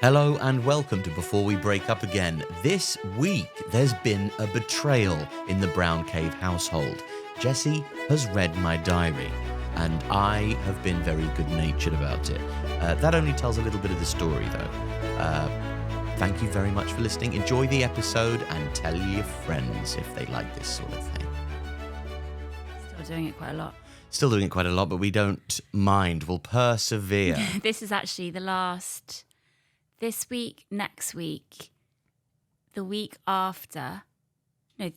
Hello and welcome to Before We Break Up Again. This week, there's been a betrayal in the Brown Cave household. Jessie has read my diary, and I have been very good-natured about it. That only tells a little bit of the story, though. Thank you very much for listening. Enjoy the episode and tell your friends if they like this sort of thing. Still doing it quite a lot. Still doing it quite a lot, but we don't mind. We'll persevere. This is actually the last... This week, next week, the week after. No,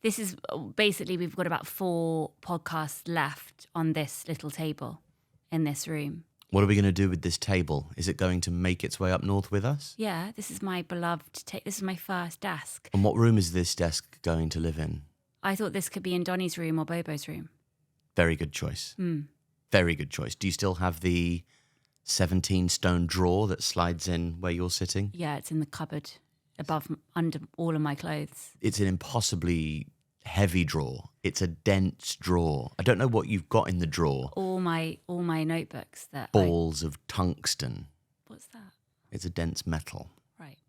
this is basically, we've got about 4 podcasts left on this little table in this room. What are we going to do with this table? Is it going to make its way up north with us? Yeah, this is my beloved this is my first desk. And what room is this desk going to live in? I thought this could be in Donnie's room or Bobo's room. Very good choice. Very good choice. Do you still have the 17-stone drawer that slides in where you're sitting? Yeah, it's in the cupboard under all of my clothes. It's an impossibly heavy drawer. It's a dense drawer. I don't know what you've got in the drawer. All my notebooks that Balls of tungsten. What's that? It's a dense metal. Right.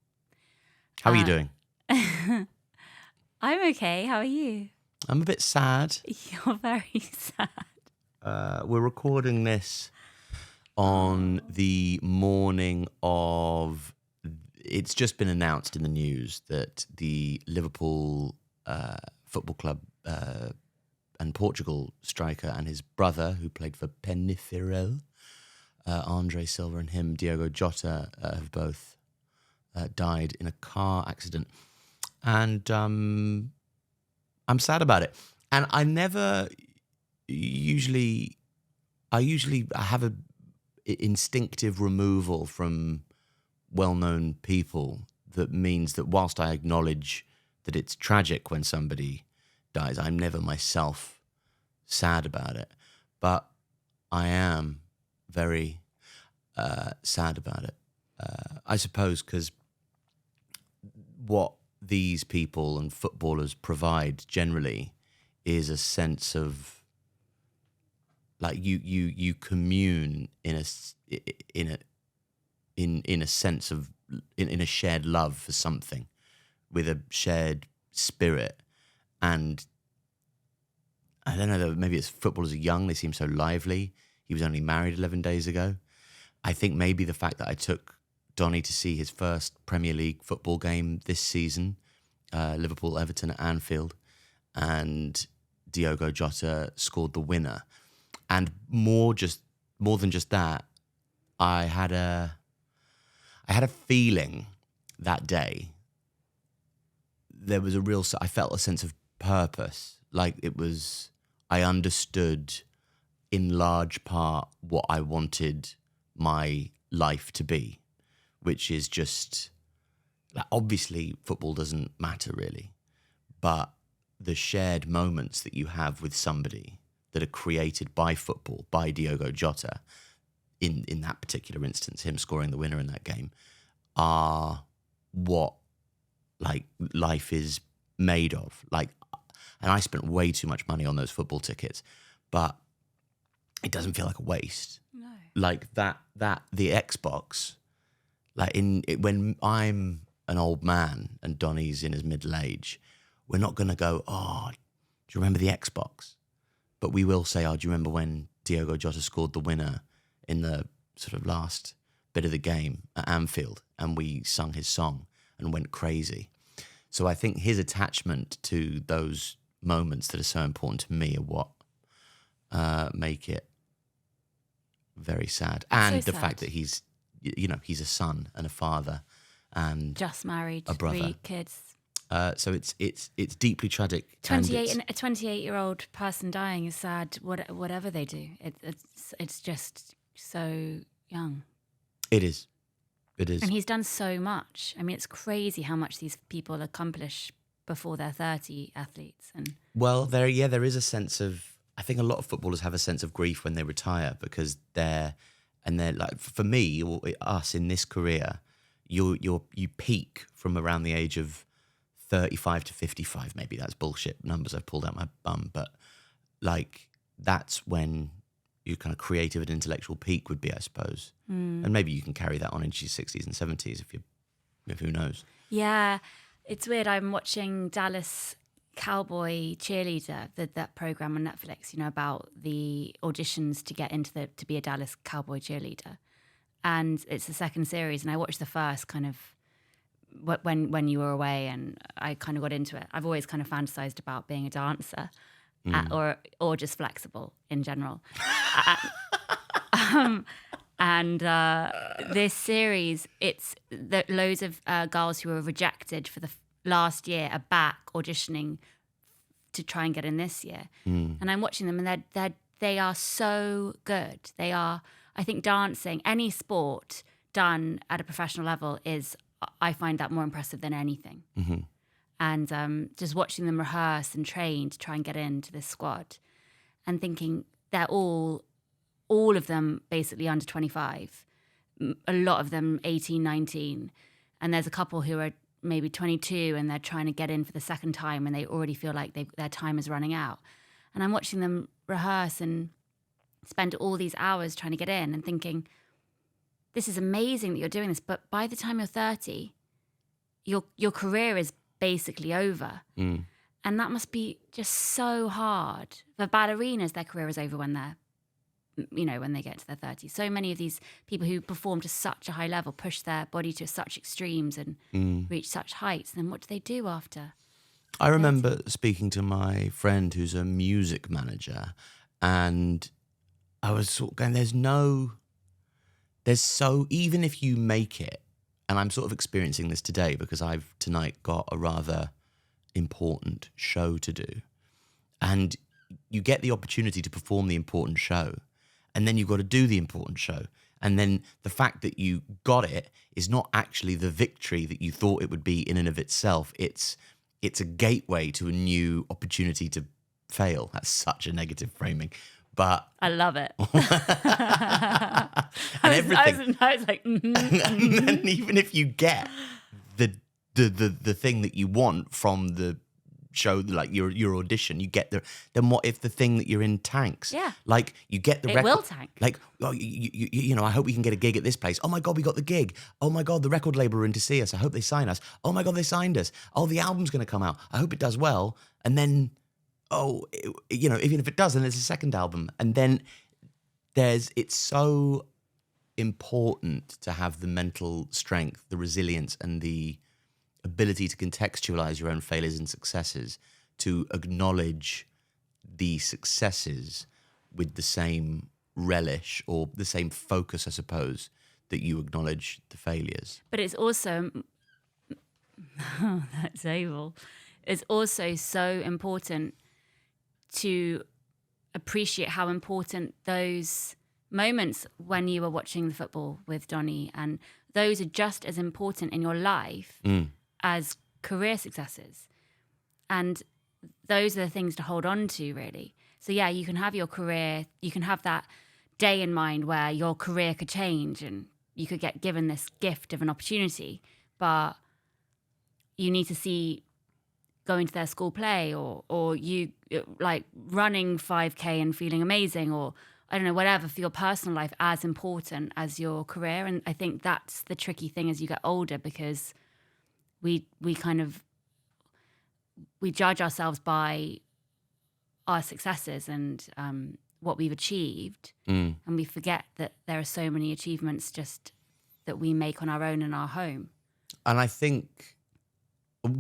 How are you doing? I'm okay. How are you? I'm a bit sad. You're very sad. We're recording this on the morning of... It's just been announced in the news that the Liverpool Football Club and Portugal striker and his brother, who played for Peñarol, Andre Silva, and him, Diogo Jota, have both died in a car accident. And I'm sad about it. And I usually have a instinctive removal from well-known people that means that whilst I acknowledge that it's tragic when somebody dies, I'm never myself sad about it. But I am very sad about it. I suppose because what these people and footballers provide generally is a sense of, like, you commune in a sense of in a shared love for something, with a shared spirit. And I don't know, maybe it's footballers are young, they seem so lively. He was only married 11 days ago. I think maybe the fact that I took Donnie to see his first Premier League football game this season, Liverpool-Everton at Anfield, and Diogo Jota scored the winner. And more than just that, I had a feeling that day. There was I felt a sense of purpose. Like I understood in large part what I wanted my life to be, which is just, like, obviously football doesn't matter really, but the shared moments that you have with somebody that are created by football, by Diogo Jota, in that particular instance, him scoring the winner in that game, are what, like, life is made of. Like, and I spent way too much money on those football tickets, but it doesn't feel like a waste. No. Like that the Xbox, like when I'm an old man and Donnie's in his middle age, we're not going to go, oh, do you remember the Xbox? But we will say, oh, do you remember when Diogo Jota scored the winner in the sort of last bit of the game at Anfield, and we sung his song and went crazy. So I think his attachment to those moments that are so important to me are what make it very sad. And so the fact that he's a son and a father and just married, a brother, 3 kids. So it's deeply tragic. 28 and a 28-year-old person dying is sad. Whatever they do, it's just so young. It is. And he's done so much. I mean, it's crazy how much these people accomplish before they're 30, athletes. And well, there is a sense of, I think a lot of footballers have a sense of grief when they retire, because they're like, for me or us in this career, you peak from around the age of 35 to 55. Maybe that's bullshit numbers I've pulled out my bum, but like that's when your kind of creative and intellectual peak would be, I suppose. And maybe you can carry that on into your 60s and 70s if who knows. Yeah, it's weird. I'm watching Dallas Cowboy Cheerleader, that program on Netflix, about the auditions to get into to be a Dallas Cowboy cheerleader. And it's the second series, and I watched the first kind of when you were away, and I kind of got into it. I've always kind of fantasized about being a dancer, or just flexible in general. And this series, it's loads of girls who were rejected for the last year are back auditioning to try and get in this year. And I'm watching them, and they are so good. They are, I think, dancing, any sport done at a professional level I find that more impressive than anything. And just watching them rehearse and train to try and get into this squad, and thinking they're all of them basically under 25, a lot of them 18, 19. And there's a couple who are maybe 22 and they're trying to get in for the second time, and they already feel like their time is running out. And I'm watching them rehearse and spend all these hours trying to get in, and thinking, this is amazing that you're doing this, but by the time you're 30, your career is basically over. And that must be just so hard. For ballerinas, their career is over when when they get to their 30s. So many of these people who perform to such a high level push their body to such extremes and reach such heights. And then what do they do after? I remember speaking to my friend who's a music manager, and I was sort of going, even if you make it, and I'm sort of experiencing this today because I've tonight got a rather important show to do, and you get the opportunity to perform the important show, and then you've got to do the important show. And then the fact that you got it is not actually the victory that you thought it would be in and of itself. It's a gateway to a new opportunity to fail. That's such a negative framing. But I love it. And everything. I was like, And then even if you get the thing that you want from the show, like your audition, you get then what if the thing that you're in tanks? Yeah. Like you get the record. It will tank. Like, oh, I hope we can get a gig at this place. Oh my God, we got the gig. Oh my God, the record label are in to see us. I hope they sign us. Oh my God, they signed us. Oh, the album's going to come out. I hope it does well. And then, even if it does, then there's a second album. And then it's so important to have the mental strength, the resilience, and the ability to contextualize your own failures and successes, to acknowledge the successes with the same relish or the same focus, I suppose, that you acknowledge the failures. But it's also, that's evil. It's also so important to appreciate how important those moments when you were watching the football with Donny, and those are just as important in your life as career successes. And those are the things to hold on to, really. So yeah, you can have your career, you can have that day in mind where your career could change and you could get given this gift of an opportunity, but you need to see going to their school play or you like running 5K and feeling amazing, or I don't know, whatever, for your personal life as important as your career. And I think that's the tricky thing as you get older, because we judge ourselves by our successes and what we've achieved, and we forget that there are so many achievements just that we make on our own in our home. And I think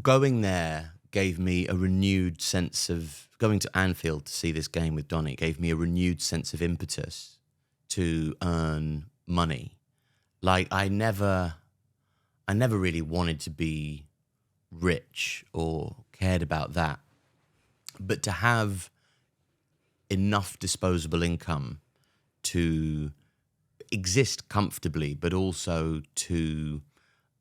going there gave me a renewed sense of, going to Anfield to see this game with Donny gave me a renewed sense of impetus to earn money. Like I never really wanted to be rich or cared about that. But to have enough disposable income to exist comfortably, but also to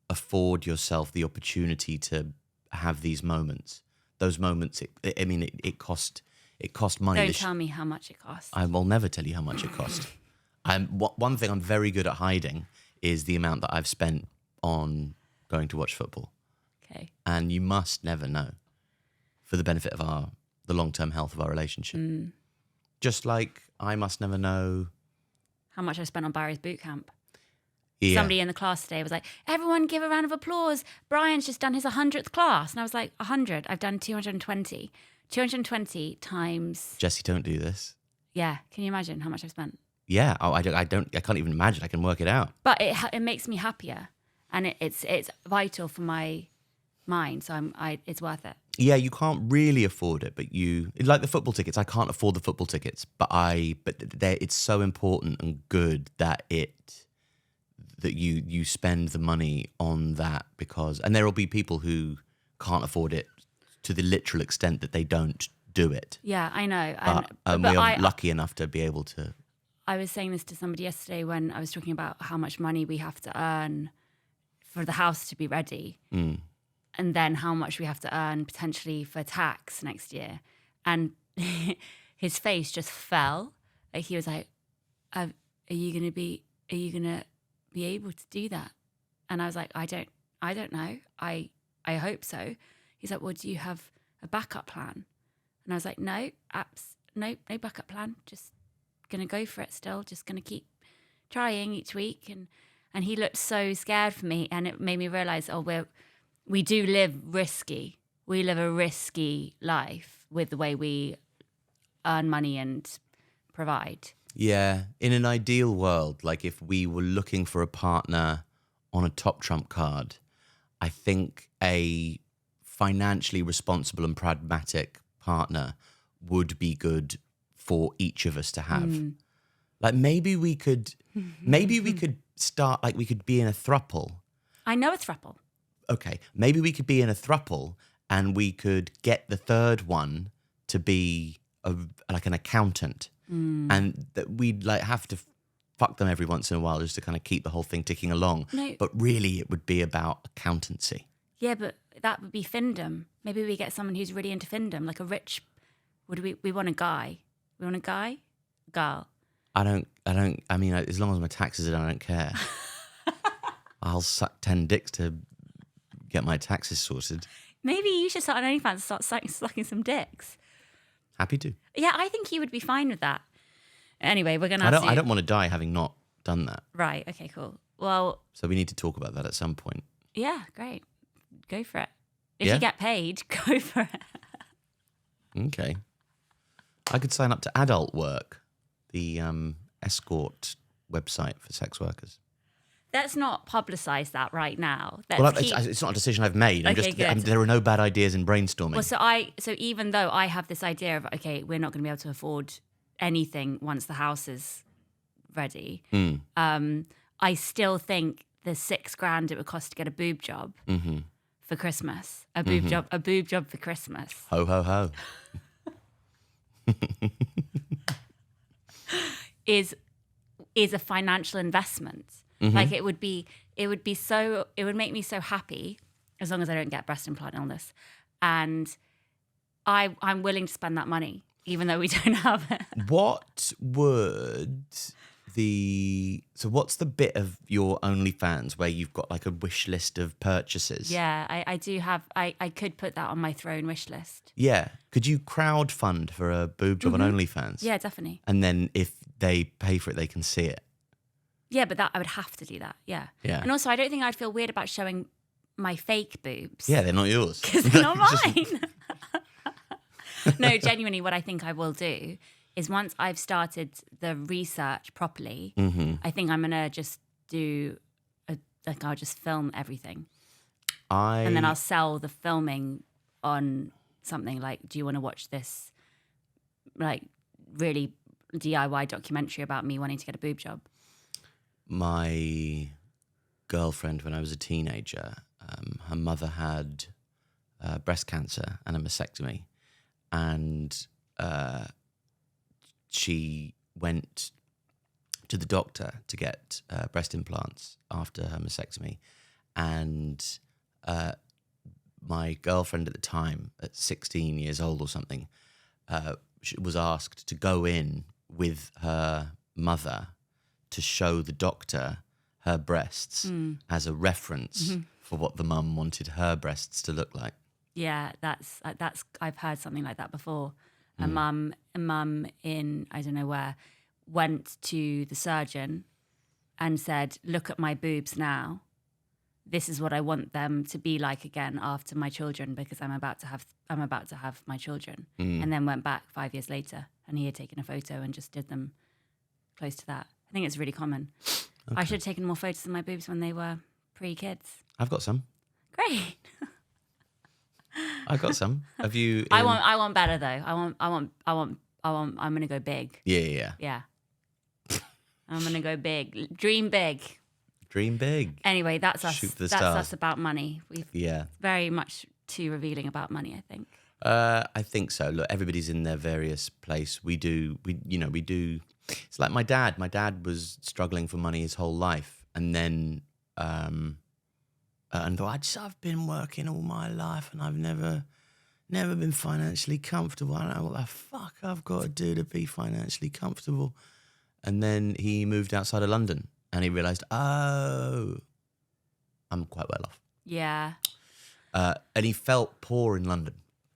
afford yourself the opportunity to have these moments. Those moments, it cost money. Don't tell me how much it cost. I will never tell you how much it cost. One thing I'm very good at hiding is the amount that I've spent on going to watch football. Okay. And you must never know, for the benefit of the long-term health of our relationship. Just like I must never know. How much I spent on Barry's boot camp. Yeah. Somebody in the class today was like, everyone give a round of applause. Brian's just done his 100th class. And I was like, 100? I've done 220. 220 times... Jessie, don't do this. Yeah. Can you imagine how much I've spent? Yeah. Oh, I can't even imagine. I can work it out. But it makes me happier. And it's vital for my mind. So it's worth it. Yeah, you can't really afford it, but like the football tickets. I can't afford the football tickets, but it's so important and good that you spend the money on that and there will be people who can't afford it to the literal extent that they don't do it. Yeah, I know. But we are lucky enough to be able to. I was saying this to somebody yesterday when I was talking about how much money we have to earn for the house to be ready. And then how much we have to earn potentially for tax next year. And his face just fell. Like he was like, are you going to be able to do that? And I was like, I don't know. I hope so. He's like, well, do you have a backup plan? And I was like, no backup plan. Just going to go for it still. Just going to keep trying each week. And he looked so scared for me. And it made me realize, we do live risky. We live a risky life with the way we earn money and provide. Yeah. In an ideal world, like if we were looking for a partner on a top trump card, I think a financially responsible and pragmatic partner would be good for each of us to have. Like maybe we could start, like we could be in a throuple. I know a throuple. Okay, maybe we could be in a throuple and we could get the third one to be like an accountant, and that we'd like have to fuck them every once in a while just to kind of keep the whole thing ticking along. No. But really, it would be about accountancy. Yeah, but that would be findom. Maybe we get someone who's really into findom, like a rich. We want a guy. We want a guy, girl. I mean, as long as my taxes are done, I don't care. I'll suck 10 dicks to get my taxes sorted. Maybe you should start an OnlyFans and start sucking some dicks. Happy to. Yeah, I think you would be fine with that. Anyway, we're going to I don't want to die having not done that. Right, okay, cool. Well... So we need to talk about that at some point. Yeah, great. Go for it. If Yeah? you get paid, go for it. Okay. I could sign up to Adult Work, the escort website for sex workers. Let's not publicise that right now. It's not a decision I've made. There are no bad ideas in brainstorming. Well, so even though I have this idea of, okay, we're not going to be able to afford anything once the house is ready, I still think the $6,000 it would cost to get a boob job for Christmas, a boob job for Christmas. Ho, ho, ho. is a financial investment. Like it would make me so happy as long as I don't get breast implant illness. And I'm willing to spend that money, even though we don't have it. What's the bit of your OnlyFans where you've got like a wish list of purchases? Yeah, I do have, I could put that on my throne wish list. Yeah. Could you crowdfund for a boob job on OnlyFans? Yeah, definitely. And then if they pay for it, they can see it. Yeah, but I would have to do that. Yeah. Yeah. And also, I don't think I'd feel weird about showing my fake boobs. Yeah, they're not yours. Because they're not mine. No, genuinely, what I think I will do is once I've started the research properly, I think I'm going to just I'll just film everything. And then I'll sell the filming on something like, do you want to watch this like really DIY documentary about me wanting to get a boob job? My girlfriend, when I was a teenager, her mother had breast cancer and a mastectomy, and she went to the doctor to get breast implants after her mastectomy, and my girlfriend at the time, at 16 years old or something, she was asked to go in with her mother to show the doctor her breasts as a reference for what the mum wanted her breasts to look like. Yeah, that's I've heard something like that before. A mum in, I don't know where, went to the surgeon and said, look at my boobs now. This is what I want them to be like again after my children, because I'm about to have my children. And then went back 5 years later, and he had taken a photo and just did them close to that. I think it's really common. Okay. I should have taken more photos of my boobs when they were pre-kids. I've got some. Great. I've got some. Have you? I want better though. I'm gonna go big. Yeah. I'm gonna go big. Dream big. Dream big. Anyway, that's us. Shoot for the that's stars. us about money. Very much too revealing about money, I think. I think so. Look, everybody's in their various place. We do. It's like my dad. My dad was struggling for money his whole life, and then and thought, I've been working all my life, and I've never been financially comfortable. I don't know what the fuck I've got to do to be financially comfortable. And then he moved outside of London, and he realised, oh, I'm quite well off. Yeah. And he felt poor in London.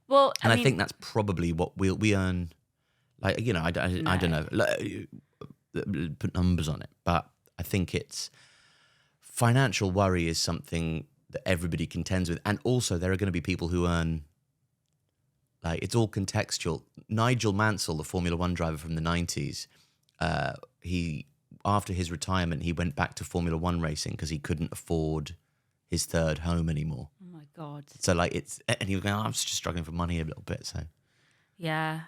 Well, I think that's probably what we earn. Like, I don't know. Put numbers on it, but I think it's financial worry is something that everybody contends with, and also there are going to be people who earn. Like, it's all contextual. Nigel Mansell, the Formula One driver from the 90s, he after his retirement he went back to Formula One racing because he couldn't afford his third home anymore. Oh my God! So and he was going, I'm just struggling for money a little bit. So yeah.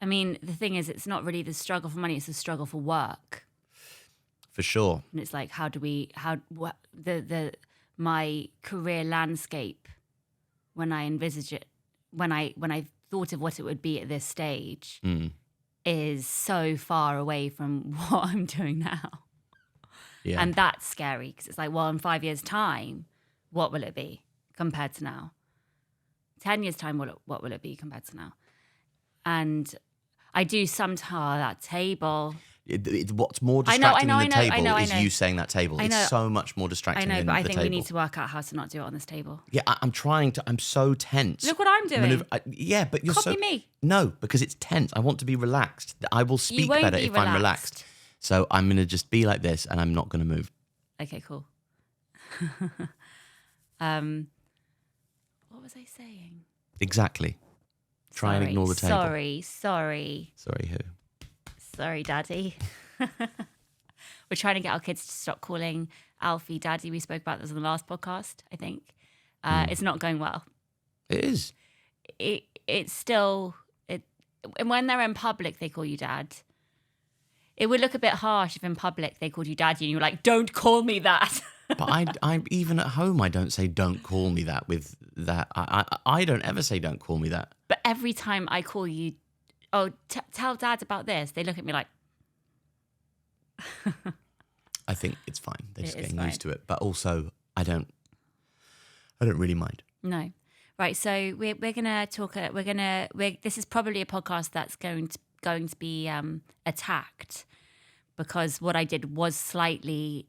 I mean, the thing is, it's not really the struggle for money; it's the struggle for work. For sure. And it's like, my career landscape, when I envisage it, when I thought of what it would be at this stage, is so far away from what I'm doing now. Yeah. And that's scary because it's like, well, in 5 years' time, what will it be compared to now? 10 years' time, what will it be compared to now? And I do sometimes that table. What's more distracting than the table is you saying that table. It's so much more distracting than the table. I know, but I think we need to work out how to not do it on this table. Yeah, I'm so tense. Look what I'm doing. But you're Copy me. No, because it's tense. I want to be relaxed. I will speak better if I'm relaxed. So I'm going to just be like this, and I'm not going to move. Okay, cool. What was I saying? Exactly. Try and ignore the table. Sorry. Sorry who? Sorry, Daddy. We're trying to get our kids to stop calling Alfie Daddy. We spoke about this in the last podcast, I think. It's not going well. It is. It's still... And when they're in public, they call you Dad. It would look a bit harsh if in public they called you Daddy and you were like, don't call me that. But I even at home, I don't say don't call me that with that. I don't ever say don't call me that. But every time I call you, tell Dad about this, they look at me like... I think it's fine. They're just getting used to it. But also, I don't really mind. No. Right, so we're going to talk... This is probably a podcast that's going to be attacked because what I did was slightly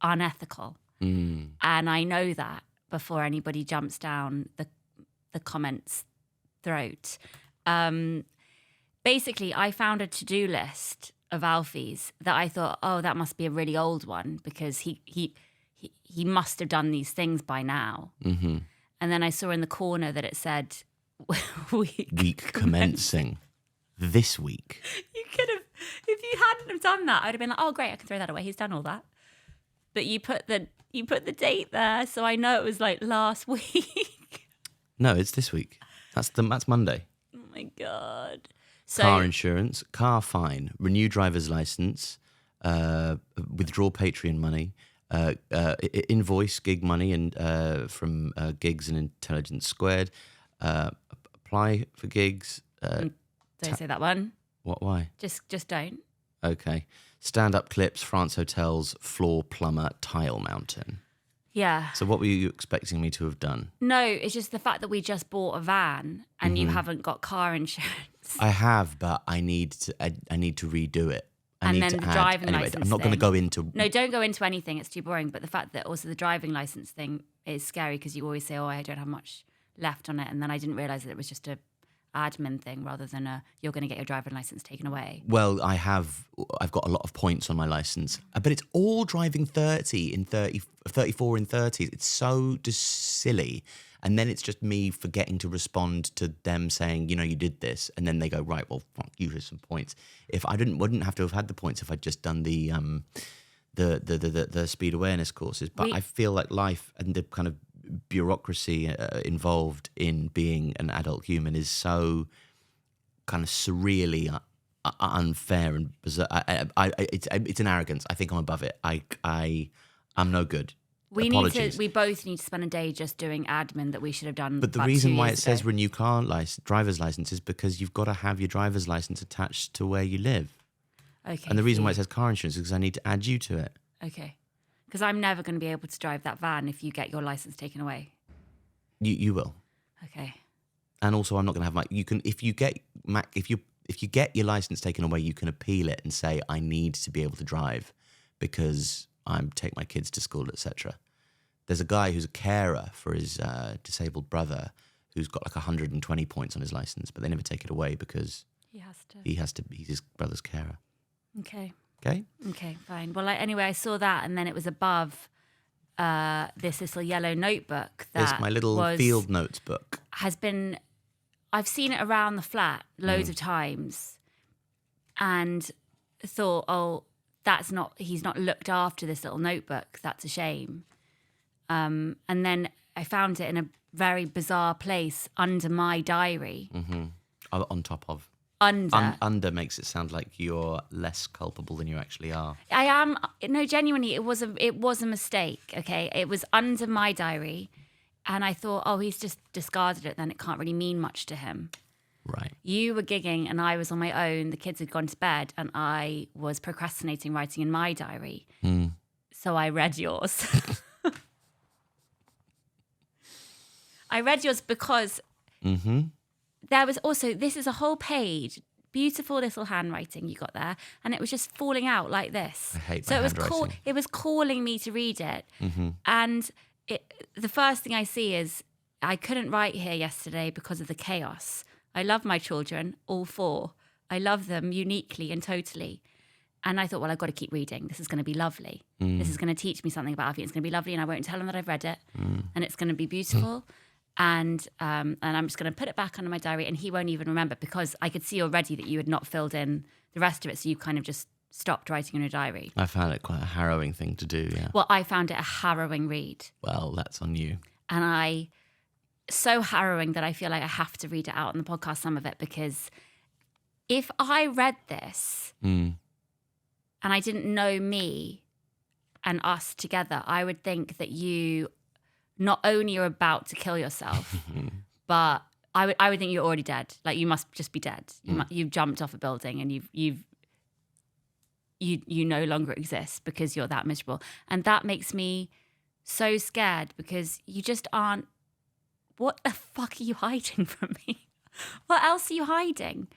unethical. And I know that before anybody jumps down the comments throat. Basically, I found a to-do list of Alfie's that I thought, oh, that must be a really old one because he must have done these things by now. Mm-hmm. And then I saw in the corner that it said week commencing this week. You could have, if you hadn't have done that, I'd have been like, oh, great, I can throw that away. He's done all that. But you put the date there, so I know it was like last week. No, it's this week. That's Monday. Oh my God. So, car insurance, car fine, renew driver's license, withdraw Patreon money, invoice gig money and from Gigs and Intelligence Squared, apply for gigs. Don't say that one. What? Why? Just don't. Okay. Stand-up clips, France Hotels, floor plumber, tile mountain. Yeah. So what were you expecting me to have done? No, it's just the fact that we just bought a van and you haven't got car insurance. I have, but I need to redo it. And then the driving license I'm not going to go into... No, don't go into anything. It's too boring. But the fact that also the driving license thing is scary because you always say, oh, I don't have much left on it. And then I didn't realise that it was just a admin thing rather than you're going to get your driving license taken away. Well, I've got a lot of points on my license, but it's all driving 34 in 30s. It's so just silly. And then it's just me forgetting to respond to them saying, you did this. And then they go, right, well, fuck you, here's some points. If I wouldn't have to have had the points if I'd just done the speed awareness courses. But I feel like life and the kind of bureaucracy involved in being an adult human is so kind of surreally unfair and bizarre. It's an arrogance. I think I'm above it. I'm no good. We both need to spend a day just doing admin that we should have done. But the reason why it says renew driver's license is because you've got to have your driver's license attached to where you live. Okay. And the reason why it says car insurance is because I need to add you to it. Okay. Because I'm never going to be able to drive that van if you get your license taken away. You will. Okay. And also, I'm not going to have if you get your license taken away, you can appeal it and say I need to be able to drive because I take my kids to school, etc. There's a guy who's a carer for his disabled brother who's got like 120 points on his license, but they never take it away because he has to. He's his brother's carer. Okay. Okay, fine. Well, anyway, I saw that, and then it was above this little yellow notebook that it's my little field notes book. I've seen it around the flat loads of times, and thought, oh, he's not looked after this little notebook. That's a shame. And then I found it in a very bizarre place under my diary. Mm-hmm. On top of. Under makes it sound like you're less culpable than you actually are. I am. No, genuinely, it was a mistake. Okay, it was under my diary, and I thought, oh, he's just discarded it. Then it can't really mean much to him. Right. You were gigging, and I was on my own. The kids had gone to bed, and I was procrastinating writing in my diary. So I read yours. I read yours because. Mm-hmm. There was also, this is a whole page, beautiful little handwriting you got there, and it was just falling out like this. I hate my handwriting. It was calling me to read it. Mm-hmm. And the first thing I see is, I couldn't write here yesterday because of the chaos. I love my children, all four. I love them uniquely and totally. And I thought, well, I've got to keep reading. This is going to be lovely. This is going to teach me something about Alfie. It's going to be lovely, and I won't tell them that I've read it. And it's going to be beautiful. And I'm just going to put it back under my diary, and he won't even remember because I could see already that you had not filled in the rest of it. So you kind of just stopped writing in your diary. I found it quite a harrowing thing to do, yeah. Well, I found it a harrowing read. Well, that's on you. And so harrowing that I feel like I have to read it out on the podcast, some of it, because if I read this and I didn't know me and us together, I would think that you not only are about to kill yourself, but I would think you're already dead. Like, you must just be dead. You've jumped off a building and you no longer exist because you're that miserable. And that makes me so scared because you just aren't. What the fuck are you hiding from me? What else are you hiding?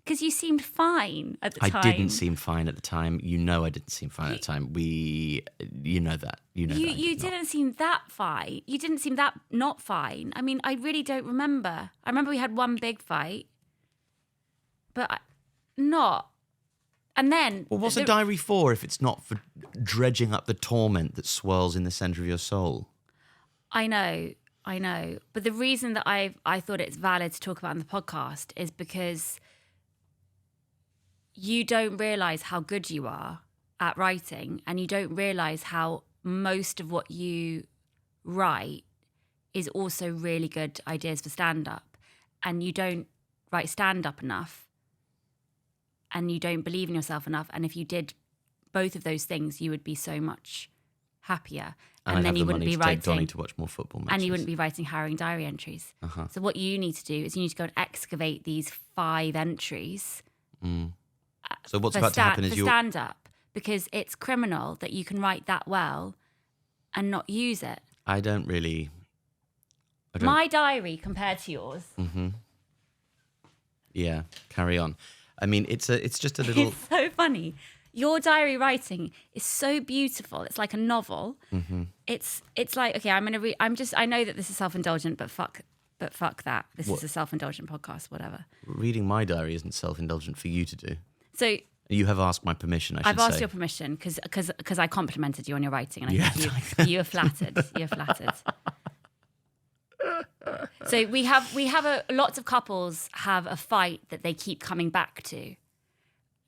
Because you seemed fine at the time. I didn't seem fine at the time. You know I didn't seem fine at the time. You know that. You didn't seem that fine. You didn't seem that not fine. I mean, I really don't remember. I remember we had one big fight, but not. And then... Well, what's a diary for if it's not for dredging up the torment that swirls in the centre of your soul? I know. But the reason that I thought it's valid to talk about on the podcast is because you don't realise how good you are at writing, and you don't realise how most of what you write is also really good ideas for stand-up. And you don't write stand-up enough, and you don't believe in yourself enough. And if you did both of those things, you would be so much happier. And then you wouldn't be writing. Take Donnie to watch more football matches. And you wouldn't be writing harrowing diary entries. So what you need to do is you need to go and excavate these 5 entries. So what's about to happen is stand up, because it's criminal that you can write that well and not use it. My diary compared to yours. Yeah, carry on. I mean, it's just a little. It's so funny. Your diary writing is so beautiful. It's like a novel. It's like, okay, I'm gonna read. I know that this is self-indulgent, but fuck But fuck that. This What? is a self-indulgent podcast, whatever. Reading my diary isn't self-indulgent for you to do. So You have asked my permission, I should I've asked say. your permission because I complimented you on your writing, and I Yeah. think you are flattered. You're flattered. So we have lots of couples have a fight that they keep coming back to,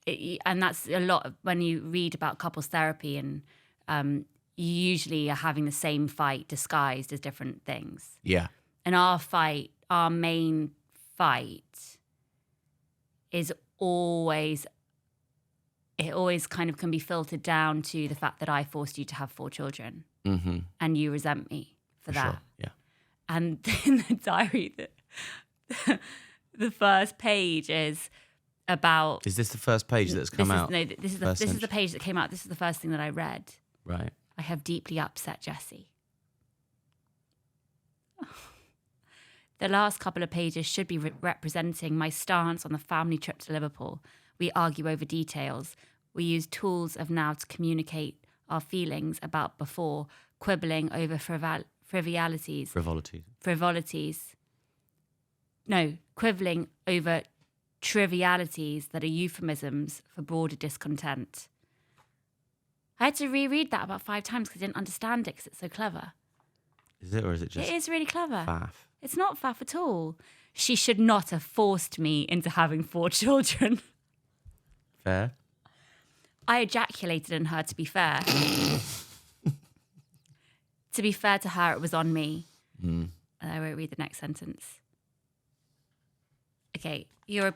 and that's a lot of, when you read about couples therapy, and you usually are having the same fight disguised as different things. Yeah. And our main fight is always, it always kind of can be filtered down to the fact that I forced you to have 4 children, and you resent me for that. Sure. Yeah. And in the diary, the first page is about. Is this the first page that's come out? No, this is the page that came out. This is the first thing that I read. Right. I have deeply upset Jessie. The last couple of pages should be representing my stance on the family trip to Liverpool. We argue over details. We use tools of now to communicate our feelings about before, quibbling over frivolities. No, quibbling over trivialities that are euphemisms for broader discontent. I had to reread that about 5 times because I didn't understand it because it's so clever. Is it, or is it just It is really clever. faff? It's not faff at all. She should not have forced me into having 4 children. Fair? I ejaculated in her, to be fair. To be fair to her, it was on me. I won't read the next sentence. Okay, you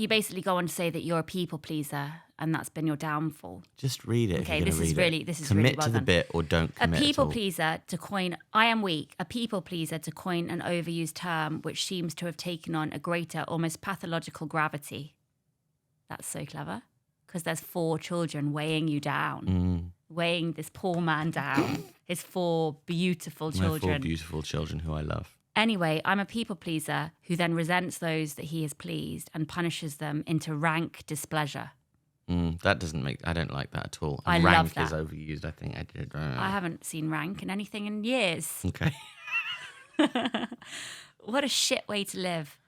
basically go on to say that you're a people pleaser, and that's been your downfall. Just read it. Okay, if you're this is gonna read really it. this is Commit really well to the done. bit or don't commit A people at all. pleaser, to coin, I am weak. A people pleaser, to coin an overused term which seems to have taken on a greater, almost pathological gravity. That's so clever, because there's 4 children weighing you down, weighing this poor man down. His 4 beautiful children. My 4 beautiful children who I love. Anyway, I'm a people pleaser who then resents those that he has pleased and punishes them into rank displeasure. That doesn't make. I don't like that at all. I And love rank is that. overused. I think I did. I haven't seen rank in anything in years. Okay. What a shit way to live.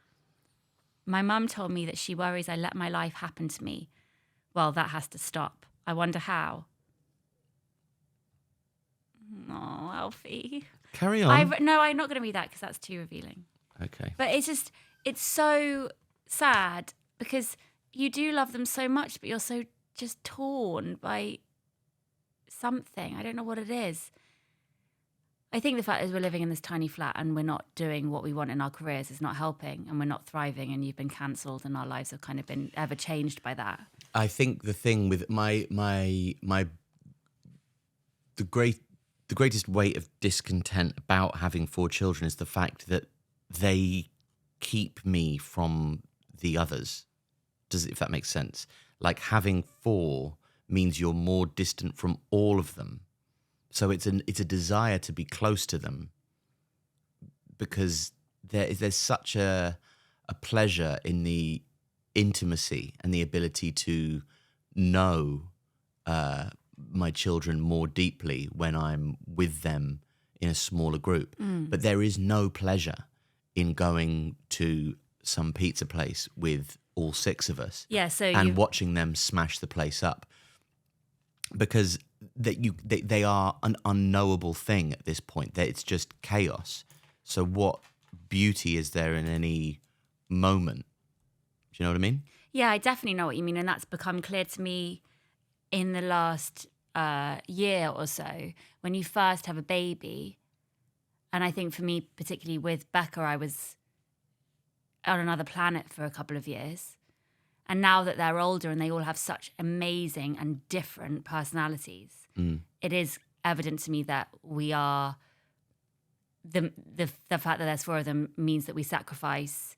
My mum told me that she worries I let my life happen to me. Well, that has to stop. I wonder how. Oh, Alfie. Carry on. No, I'm not going to read that because that's too revealing. Okay. But it's so sad because you do love them so much, but you're so just torn by something. I don't know what it is. I think the fact is we're living in this tiny flat and we're not doing what we want in our careers is not helping, and we're not thriving, and you've been cancelled, and our lives have kind of been ever changed by that. I think the thing with the greatest weight of discontent about having 4 children is the fact that they keep me from the others. If that makes sense? Like, having 4 means you're more distant from all of them. So it's a desire to be close to them, because there's such a pleasure in the intimacy and the ability to know my children more deeply when I'm with them in a smaller group. But there is no pleasure in going to some pizza place with all 6 of us, and watching them smash the place up, because they are an unknowable thing at this point. That it's just chaos. So what beauty is there in any moment? Do you know what I mean? Yeah, I definitely know what you mean, and that's become clear to me in the last year or so. When you first have a baby, and I think for me, particularly with Becca, I was on another planet for a couple of years. And now that they're older and they all have such amazing and different personalities, it is evident to me that we are, the fact that there's 4 of them means that we sacrifice,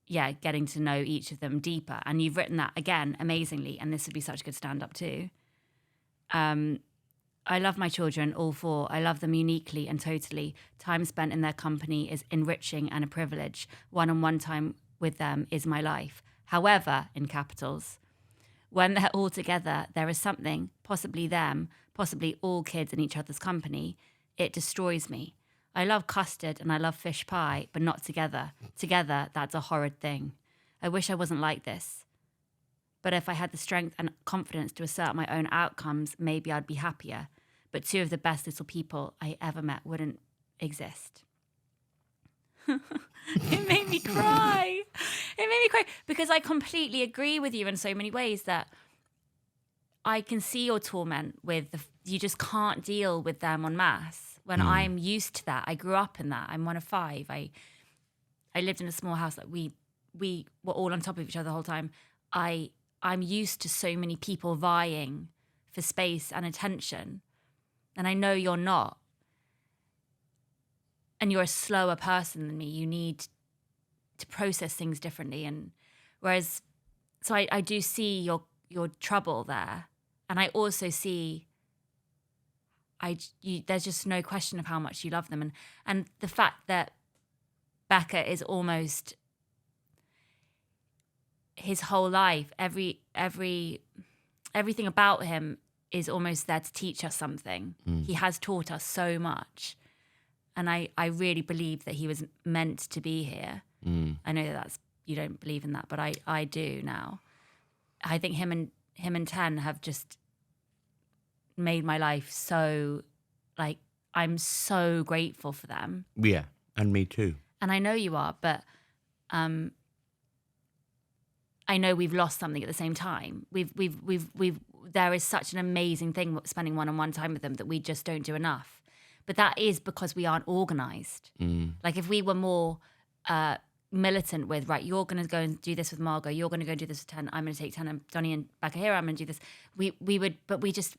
getting to know each of them deeper. And you've written that, again, amazingly, and this would be such a good stand-up too. I love my children, all 4. I love them uniquely and totally. Time spent in their company is enriching and a privilege. One-on-one time with them is my life. However, in capitals, when they're all together, there is something, possibly them, possibly all kids in each other's company. It destroys me. I love custard and I love fish pie, but not together. Together, that's a horrid thing. I wish I wasn't like this. But if I had the strength and confidence to assert my own outcomes, maybe I'd be happier. But two of the best little people I ever met wouldn't exist. It made me cry. It made me cry because I completely agree with you in so many ways that I can see your torment with you just can't deal with them en masse. When I'm used to that, I grew up in that. I'm one of 5. I lived in a small house that we were all on top of each other the whole time. I'm used to so many people vying for space and attention. And I know you're not. And you're a slower person than me. You need to process things differently. And whereas, so I do see your trouble there. And I also see there's just no question of how much you love them. And the fact that Becca is almost his whole life, everything about him is almost there to teach us something. He has taught us so much. And I really believe that he was meant to be here. I know that you don't believe in that, but I do now. I think him and Ten have just made my life so, like, I'm so grateful for them. Yeah, and me too. And I know you are, but I know we've lost something at the same time. There is such an amazing thing spending one-on-one time with them that we just don't do enough. But that is because we aren't organised. Like if we were more militant with, right, you're going to go and do this with Margot, you're going to go and do this with Ten, I'm going to take Ten and Donnie and Becca here, I'm going to do this. We would, but we're just,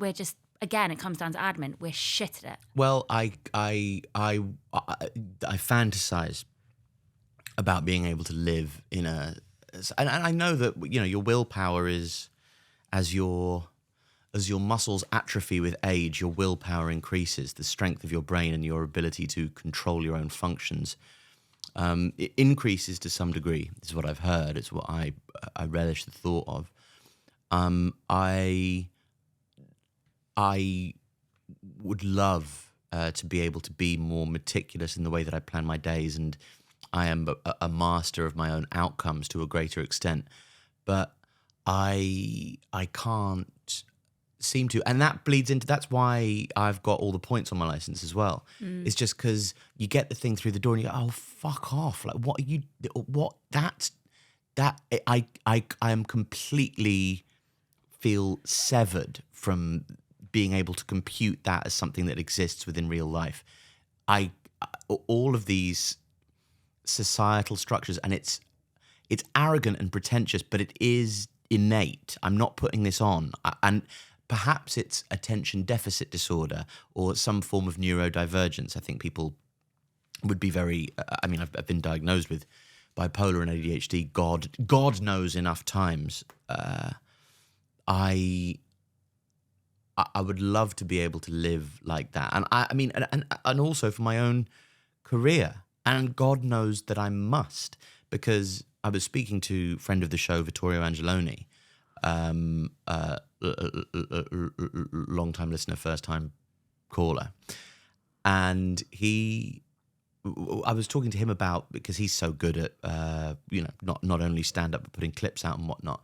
again, it comes down to admin. We're shit at it. Well, I fantasize about being able to live in and I know that, you know, your willpower is, as your muscles atrophy with age, your willpower increases, the strength of your brain and your ability to control your own functions it increases to some degree. This is what I've heard. It's what I relish the thought of. I would love to be able to be more meticulous in the way that I plan my days, and I am a master of my own outcomes to a greater extent. But I can't seem to, and that bleeds into, that's why I've got all the points on my license as well. It's just because you get the thing through the door and you go, oh, fuck off. Like, I am completely feel severed from being able to compute that as something that exists within real life. All of these societal structures, and it's arrogant and pretentious, but it is innate. I'm not putting this on. And perhaps it's attention deficit disorder or some form of neurodivergence. I think people would be very, I've been diagnosed with bipolar and ADHD, God knows enough times. I would love to be able to live like that. And and also for my own career. And God knows that I must, because I was speaking to friend of the show, Vittorio Angeloni, long-time listener, first-time caller. And I was talking to him about, because he's so good at, not only stand-up, but putting clips out and whatnot.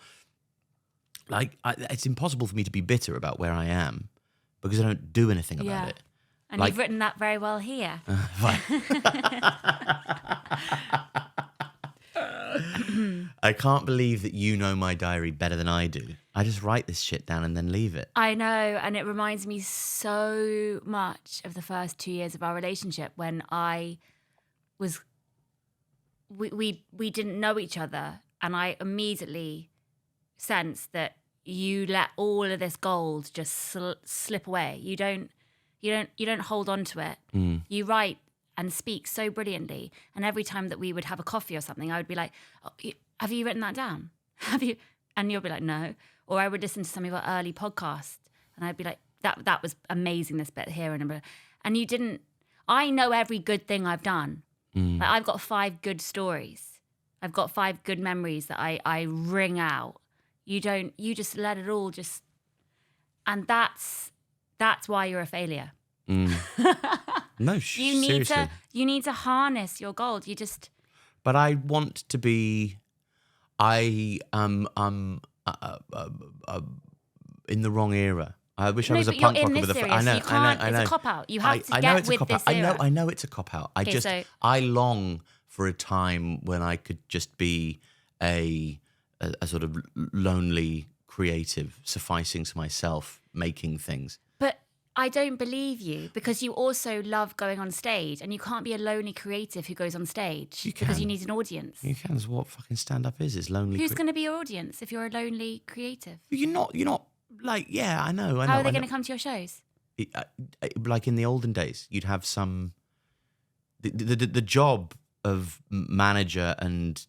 Like, it's impossible for me to be bitter about where I am because I don't do anything about it. And you've written that very well here. I can't believe that you know my diary better than I do. I just write this shit down and then leave it. I know, and it reminds me so much of the first 2 years of our relationship when we didn't know each other, and I immediately sensed that you let all of this gold just slip away. You don't hold on to it. You write and speak so brilliantly. And every time that we would have a coffee or something, I would be like, oh, have you written that down? Have you? And you'll be like, no. Or I would listen to some of your early podcasts and I'd be like, that was amazing, this bit here. And you didn't. I know every good thing I've done. Like, I've got 5 good stories. I've got 5 good memories that I wring out. You don't. You just let it all just, and that's why you're a failure. No, seriously. You need to harness your gold. You just. But I want to be. I in the wrong era. I wish I was a punk rocker with I know. It's a cop out. You have to get with this era. I know it's a cop out. I long for a time when I could just be a sort of lonely creative, sufficing to myself, making things. But I don't believe you, because you also love going on stage, and you can't be a lonely creative who goes on stage because you need an audience. You can. That's what fucking stand-up is. It's lonely. Who's going to be your audience if you're a lonely creative? You're not like, yeah, I know. How are they going to come to your shows? Like in the olden days, you'd have some. The job of manager and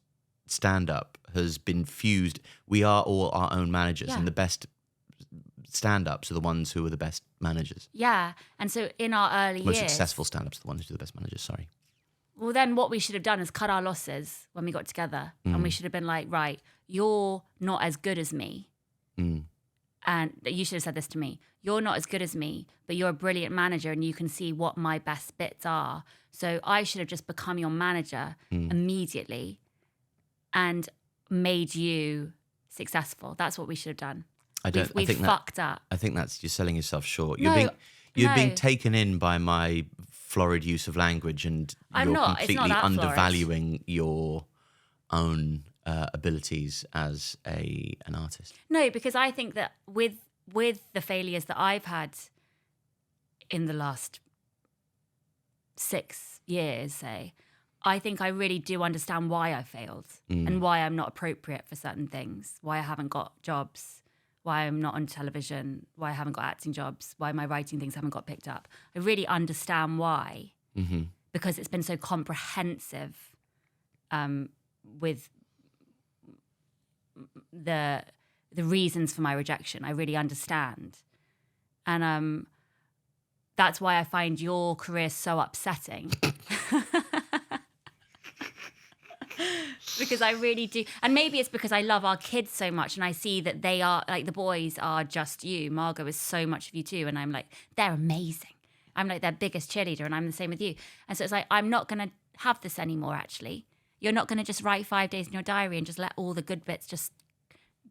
stand-up has been fused. We are all our own managers, and the best stand-ups are the ones who are the best managers. Yeah, and so in our early most years... successful stand-ups are the ones who are the best managers, sorry. Well, then what we should have done is cut our losses when we got together, and we should have been like, right, you're not as good as me. And you should have said this to me. You're not as good as me, but you're a brilliant manager, and you can see what my best bits are. So I should have just become your manager immediately and made you successful. That's what we should have done. We've fucked up. I think that's, you're selling yourself short. You're being taken in by my florid use of language, and you're completely undervaluing your own abilities as an artist. No, because I think that with the failures that I've had in the last 6 years, say, I think I really do understand why I failed and why I'm not appropriate for certain things, why I haven't got jobs, why I'm not on television, why I haven't got acting jobs, why my writing things haven't got picked up. I really understand why, because it's been so comprehensive with the reasons for my rejection. I really understand. And that's why I find your career so upsetting. Because I really do. And maybe it's because I love our kids so much, and I see that they are, like, the boys are just you. Margot is so much of you too. And I'm like, they're amazing. I'm like their biggest cheerleader, and I'm the same with you. And so it's like, I'm not going to have this anymore, actually. You're not going to just write 5 days in your diary and just let all the good bits just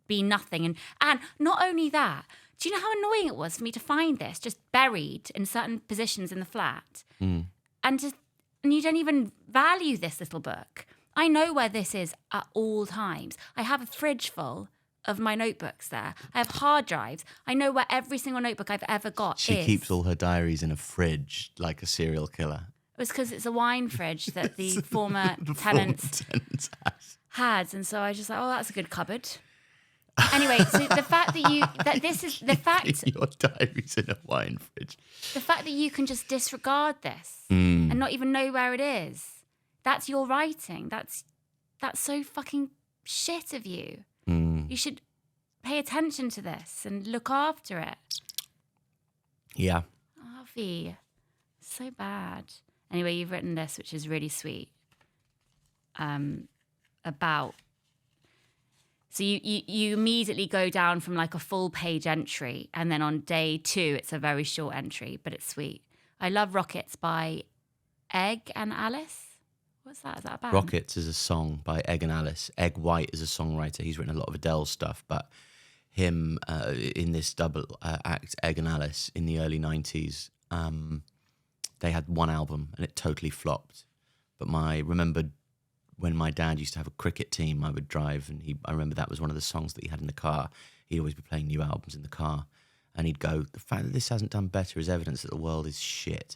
be nothing. And not only that, do you know how annoying it was for me to find this just buried in certain positions in the flat? And you don't even value this little book. I know where this is at all times. I have a fridge full of my notebooks there. I have hard drives. I know where every single notebook I've ever got is. She keeps all her diaries in a fridge like a serial killer. It was because it's a wine fridge that the former tenants had. And so I was just like, oh, that's a good cupboard. Anyway, so the fact your diary's in a wine fridge. The fact that you can just disregard this and not even know where it is. That's your writing. That's so fucking shit of you. You should pay attention to this and look after it. Yeah. Alfie, so bad. Anyway, you've written this, which is really sweet. About. So you immediately go down from like a full page entry, and then on day 2, it's a very short entry, but it's sweet. I love Rockets by Egg and Alice. What's that? Is that a band? Rockets is a song by Egg and Alice. Egg White is a songwriter. He's written a lot of Adele stuff, but him in this double act, Egg and Alice, in the early 90s, they had one album and it totally flopped. But I remembered when my dad used to have a cricket team, I would drive, and I remember that was one of the songs that he had in the car. He'd always be playing new albums in the car, and he'd go, the fact that this hasn't done better is evidence that the world is shit.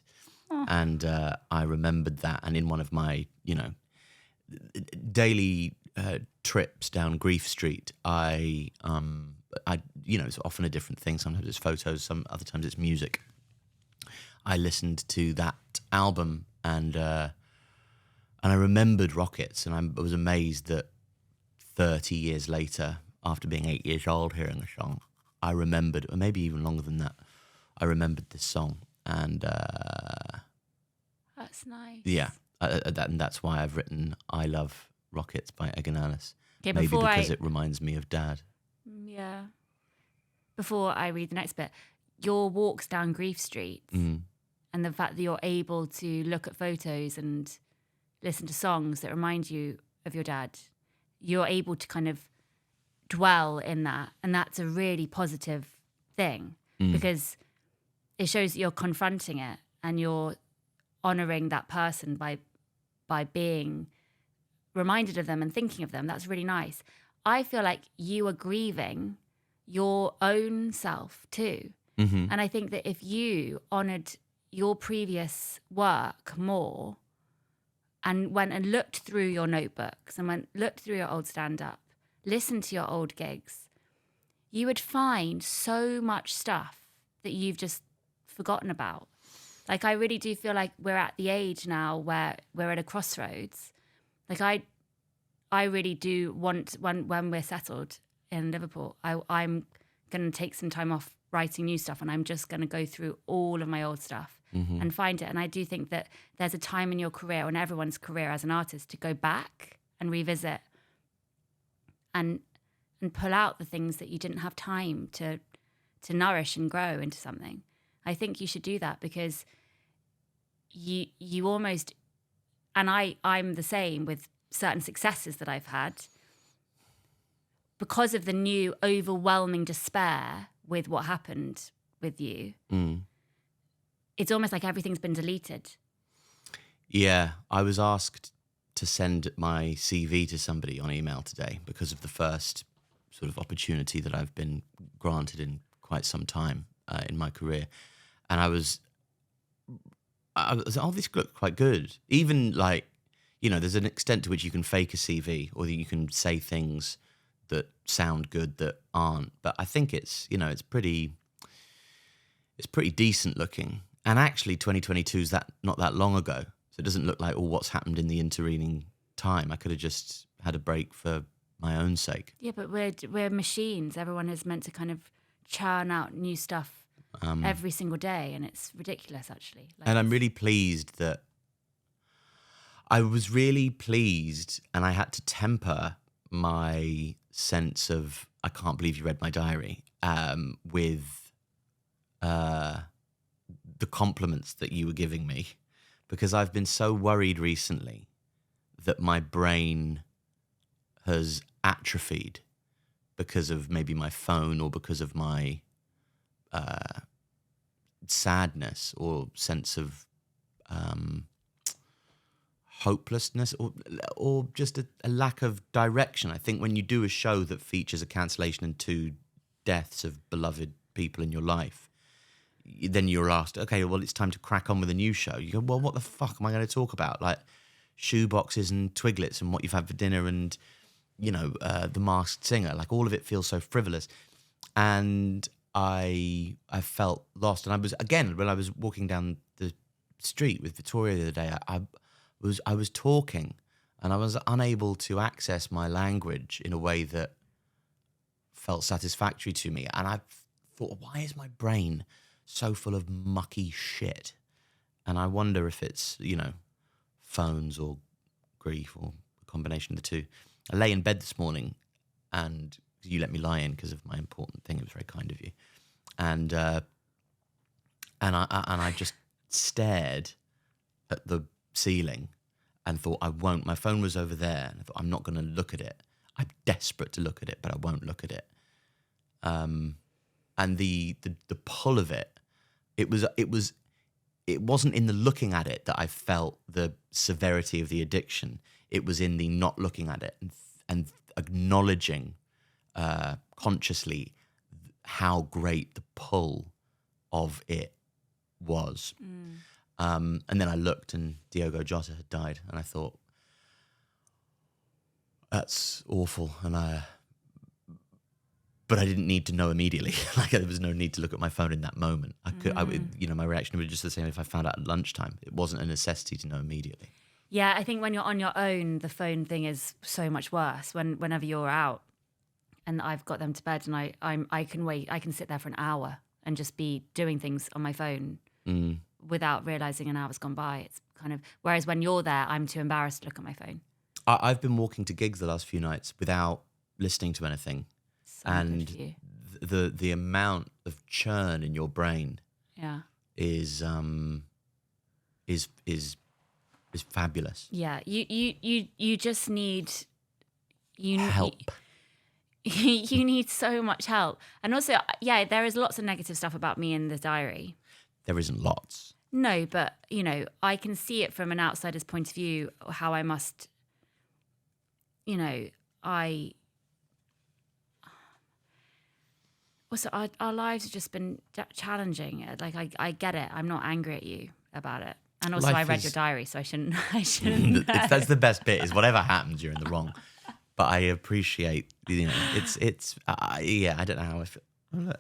And I remembered that, and in one of my, daily trips down Grief Street, it's often a different thing. Sometimes it's photos, some other times it's music. I listened to that album, and I remembered Rockets, and I was amazed that 30 years later, after being 8 years old, hearing the song, I remembered, or maybe even longer than that, I remembered this song. And that's nice. Yeah, and that's why I've written I Love Rockets by Egg and Alice. Okay, maybe because it reminds me of Dad. Yeah. Before I read the next bit, your walks down Grief Street and the fact that you're able to look at photos and listen to songs that remind you of your dad, you're able to kind of dwell in that. And that's a really positive thing because it shows that you're confronting it and you're honouring that person by being reminded of them and thinking of them. That's really nice. I feel like you are grieving your own self too. And I think that if you honoured your previous work more and went and looked through your notebooks and looked through your old stand-up, listened to your old gigs, you would find so much stuff that you've just forgotten about. Like, I really do feel like we're at the age now where we're at a crossroads. Like, I really do want, when we're settled in Liverpool, I'm going to take some time off writing new stuff, and I'm just going to go through all of my old stuff and find it. And I do think that there's a time in your career, and everyone's career as an artist, to go back and revisit and pull out the things that you didn't have time to nourish and grow into something. I think you should do that because you almost, and I'm the same with certain successes that I've had, because of the new overwhelming despair with what happened with you. It's almost like everything's been deleted. Yeah, I was asked to send my CV to somebody on email today because of the first sort of opportunity that I've been granted in quite some time in my career. And I was, oh, this looked quite good. Even like, you know, there's an extent to which you can fake a CV or that you can say things that sound good that aren't. But I think it's, you know, it's pretty decent looking. And actually 2022 is not that long ago. So it doesn't look like, oh, what's happened in the intervening time. I could have just had a break for my own sake. Yeah, but we're machines. Everyone is meant to kind of churn out new stuff every single day, and it's ridiculous, actually. Like, and I'm really pleased that I was really pleased, and I had to temper my sense of, I can't believe you read my diary, with the compliments that you were giving me, because I've been so worried recently that my brain has atrophied because of maybe my phone or because of my sadness or sense of hopelessness or just a lack of direction. I think when you do a show that features a cancellation and 2 deaths of beloved people in your life, then you're asked, okay, well, it's time to crack on with a new show. You go, well, what the fuck am I going to talk about? Like shoeboxes and Twiglets and what you've had for dinner and, you know, The Masked Singer. Like all of it feels so frivolous. And I felt lost. And I was, again, when I was walking down the street with Victoria the other day, I was talking and I was unable to access my language in a way that felt satisfactory to me. And I thought, why is my brain so full of mucky shit? And I wonder if it's, you know, phones or grief or a combination of the two. I lay in bed this morning and you let me lie in because of my important thing. It was very kind of you. And I just stared at the ceiling and thought, my phone was over there. And I thought, I'm not going to look at it. I'm desperate to look at it, but I won't look at it. And the pull of it, it wasn't in the looking at it that I felt the severity of the addiction. It was in the not looking at it and acknowledging consciously how great the pull of it was. And then I looked and Diogo Jota had died, and I thought, that's awful. But I didn't need to know immediately. Like there was no need to look at my phone in that moment. My reaction would be just the same if I found out at lunchtime. It wasn't a necessity to know immediately. Yeah, I think when you're on your own, the phone thing is so much worse. Whenever you're out, and I've got them to bed, and I can wait. I can sit there for an hour and just be doing things on my phone without realizing an hour's gone by. It's kind of, whereas when you're there, I'm too embarrassed to look at my phone. I've been walking to gigs the last few nights without listening to anything. And the amount of churn in your brain is fabulous. Yeah, you just need help. You need so much help. And also, there is lots of negative stuff about me in the diary. There isn't lots. No, but, I can see it from an outsider's point of view, how I must, also, our lives have just been challenging. Like, I get it. I'm not angry at you about it. And also, I read your diary, so I shouldn't. That's the best bit, is whatever happens, you're in the wrong. But I appreciate, it's I don't know how I feel. Look,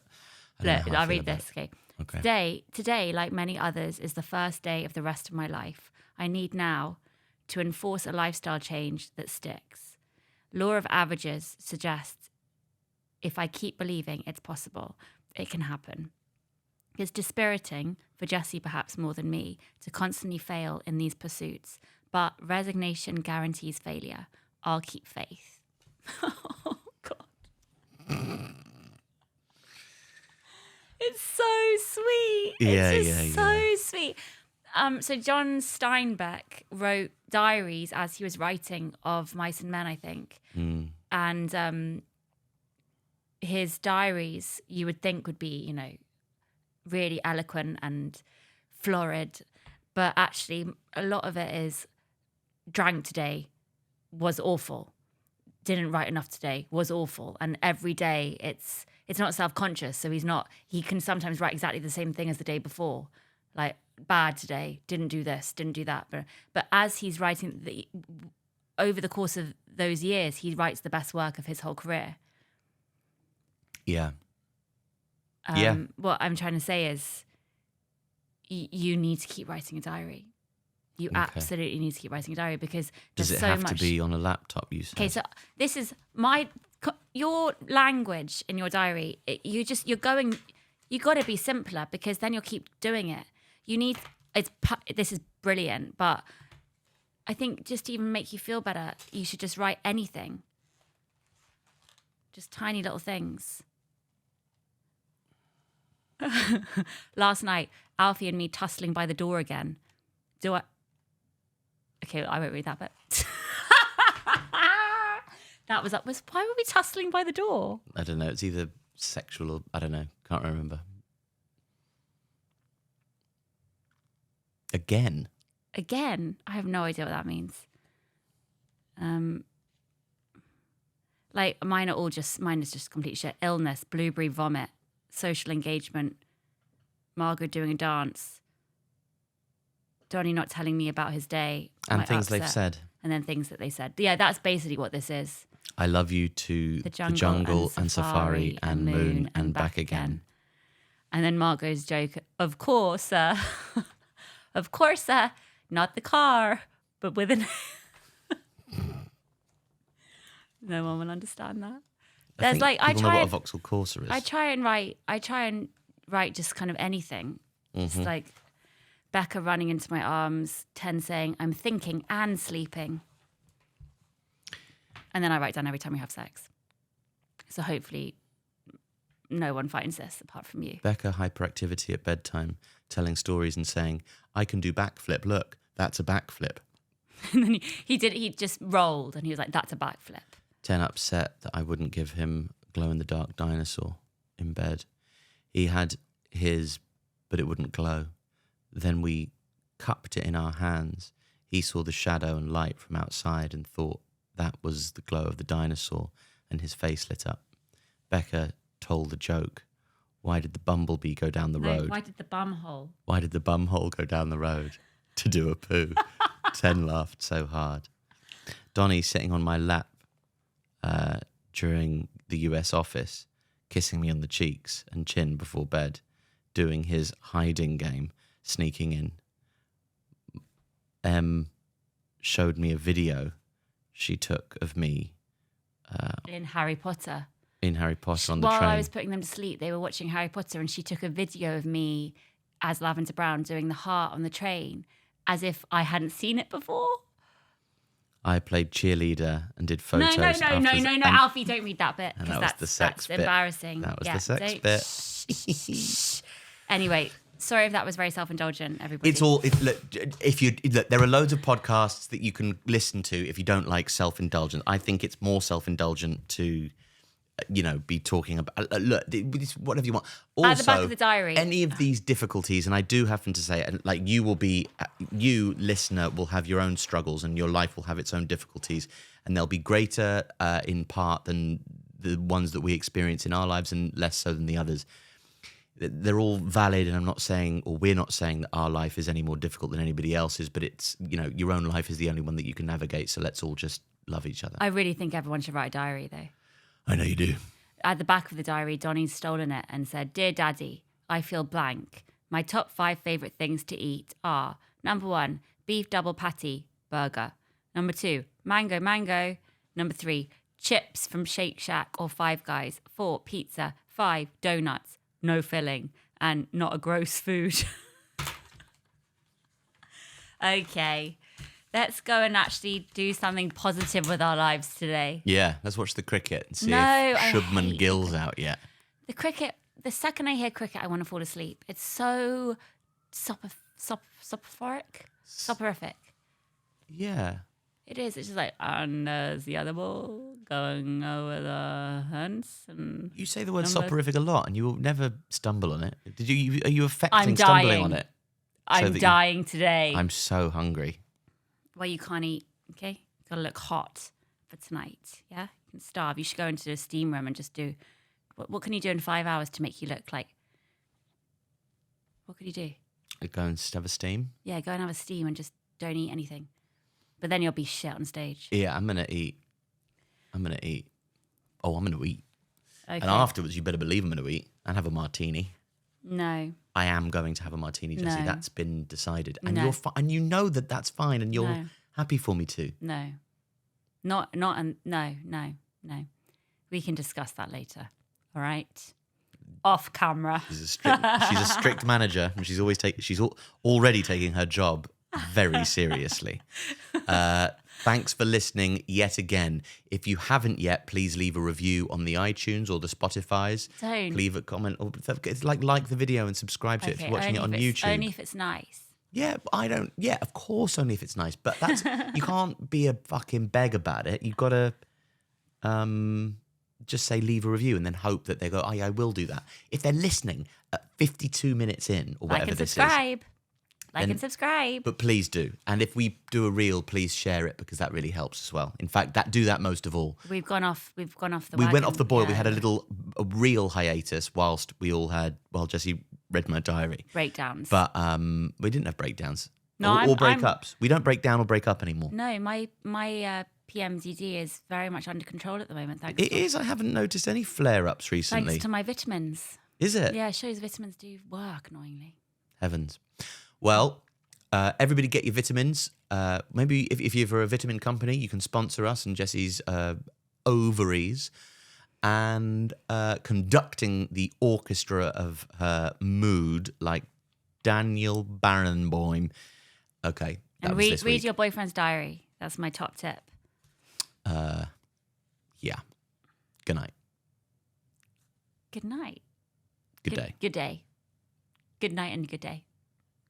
I'll read this, okay? Okay. Today, like many others, is the first day of the rest of my life. I need now to enforce a lifestyle change that sticks. Law of averages suggests if I keep believing it's possible, it can happen. It's dispiriting, for Jessie perhaps more than me, to constantly fail in these pursuits, but resignation guarantees failure. I'll keep faith. Oh, God. It's so sweet. It's so sweet. So John Steinbeck wrote diaries as he was writing of Mice and Men, I think. And his diaries, you would think, would be, really eloquent and florid. But actually, a lot of it is drank today, was awful. Didn't write enough today, was awful. And every day it's not self-conscious. So he can sometimes write exactly the same thing as the day before. Like, bad today, didn't do this, didn't do that. But as he's writing, over the course of those years, he writes the best work of his whole career. Yeah. What I'm trying to say is you need to keep writing a diary. You absolutely need to keep writing a diary, because does it so have much... to be on a laptop, you said? Okay, so this is your language in your diary. You got to be simpler, because then you'll keep doing it. This is brilliant, but I think just to even make you feel better, you should just write anything. Just tiny little things. Last night, Alfie and me tussling by the door again. Okay, I won't read that bit. Why were we tussling by the door? I don't know. It's either sexual or I don't know. Can't remember. Again? I have no idea what that means. Like mine is just complete shit. Illness, blueberry vomit, social engagement, Margot doing a dance, Donnie not telling me about his day, and things they've said, and then things that they said. Yeah, that's basically what this is. I love you to the jungle and safari and moon and back again. And then Margot's joke, of course, of course, not the car, but with an. No one will understand that. There's know what a Vauxhall Corsa is. I try and write just kind of anything. It's like Becca running into my arms, 10 saying, I'm thinking and sleeping. And then I write down every time we have sex. So hopefully no one finds this apart from you. Becca, hyperactivity at bedtime, telling stories and saying, I can do backflip. Look, that's a backflip. And then he just rolled and he was like, that's a backflip. 10 upset that I wouldn't give him glow-in-the-dark dinosaur in bed. He had his, but it wouldn't glow. Then we cupped it in our hands. He saw the shadow and light from outside and thought that was the glow of the dinosaur, and his face lit up. Becca told the joke. Why did the bumblebee go down the road? Why did the bumhole? Why did the bumhole go down the road? To do a poo. 10 laughed so hard. Donnie sitting on my lap during the US office, kissing me on the cheeks and chin before bed, doing his hiding game, sneaking in. Showed me a video she took of me. In Harry Potter. In Harry Potter on the train. While I was putting them to sleep, they were watching Harry Potter and she took a video of me as Lavender Brown doing the heart on the train as if I hadn't seen it before. I played cheerleader and did No, photos. Alfie, don't read that bit. And Because that was the sex that's bit. embarrassing. That was Yeah, the sex bit. Anyway, sorry if that was very self-indulgent, everybody. It's all. Look, there are loads of podcasts that you can listen to if you don't like self-indulgent. I think it's more self-indulgent to, be talking about. Look, it's whatever you want. Also, at the back of the diary, any of these difficulties, and I do happen to say, like you listener will have your own struggles, and your life will have its own difficulties, and they'll be greater in part than the ones that we experience in our lives, and less so than the others. They're all valid, and I'm not saying, or we're not saying that our life is any more difficult than anybody else's, but it's, your own life is the only one that you can navigate, so let's all just love each other. I really think everyone should write a diary, though. I know you do. At the back of the diary, Donnie's stolen it and said, "Dear Daddy, I feel blank. My top 5 favourite things to eat are: number 1, beef double patty, burger. Number 2, mango. Number 3, chips from Shake Shack or Five Guys. 4, pizza. 5, donuts. No filling, and not a gross food." Okay, let's go and actually do something positive with our lives today. Yeah, let's watch the cricket and see No, if I Shubman hate Gill's out yet. The cricket, the second I hear cricket, I want to fall asleep. It's so soporific. Yeah. It is. It's just like, and there's the other ball going over the fence. And You say the word soporific a lot, and you will never stumble on it. Are you affecting I'm stumbling dying. on it? I'm dying today. I'm so hungry. Well, you can't eat, okay? You got to look hot for tonight, yeah? You can starve. You should go into the steam room and just do... What can you do in 5 hours to make you look like... What could you do? Go and have a steam? Yeah, go and have a steam and just don't eat anything. But then you'll be shit on stage. Yeah, I'm going to eat. Oh, I'm going to eat. Okay. And afterwards, you better believe I'm going to eat and have a martini. No. I am going to have a martini, Jessie. No. That's been decided. And No. you're and you know that that's fine, and you're happy for me too. No. No. We can discuss that later. All right? Off camera. She's a strict manager, and she's already taking her job very seriously. Thanks for listening yet again. If you haven't yet, please leave a review on the iTunes or the Spotify's. Don't. Leave a comment. Or it's like the video and subscribe to it if you're watching it on YouTube. Only if it's nice. Yeah, of course, only if it's nice. But that's you can't be a fucking beg about it. You've got to just say leave a review and then hope that they go, oh yeah, I will do that. If they're listening at 52 minutes in or whatever this is. Like and subscribe. But please do. And if we do a reel, please share it because that really helps as well. In fact, do that most of all. We've gone off the We went off the boil. Yeah. We had a real hiatus while Jessie read my diary. Breakdowns. But we didn't have breakdowns. No, or breakups. We don't break down or break up anymore. No, my PMDD is very much under control at the moment. Thanks. It is. I haven't noticed any flare-ups recently. Thanks to my vitamins. Is it? Yeah, it shows vitamins do work, annoyingly. Heavens. Well, everybody get your vitamins. Maybe if you're a vitamin company, you can sponsor us and Jessie's ovaries. And conducting the orchestra of her mood like Daniel Barenboim. Okay. And read your boyfriend's diary. That's my top tip. Yeah. Good night. Good night. Good day. Good day. Good night and good day.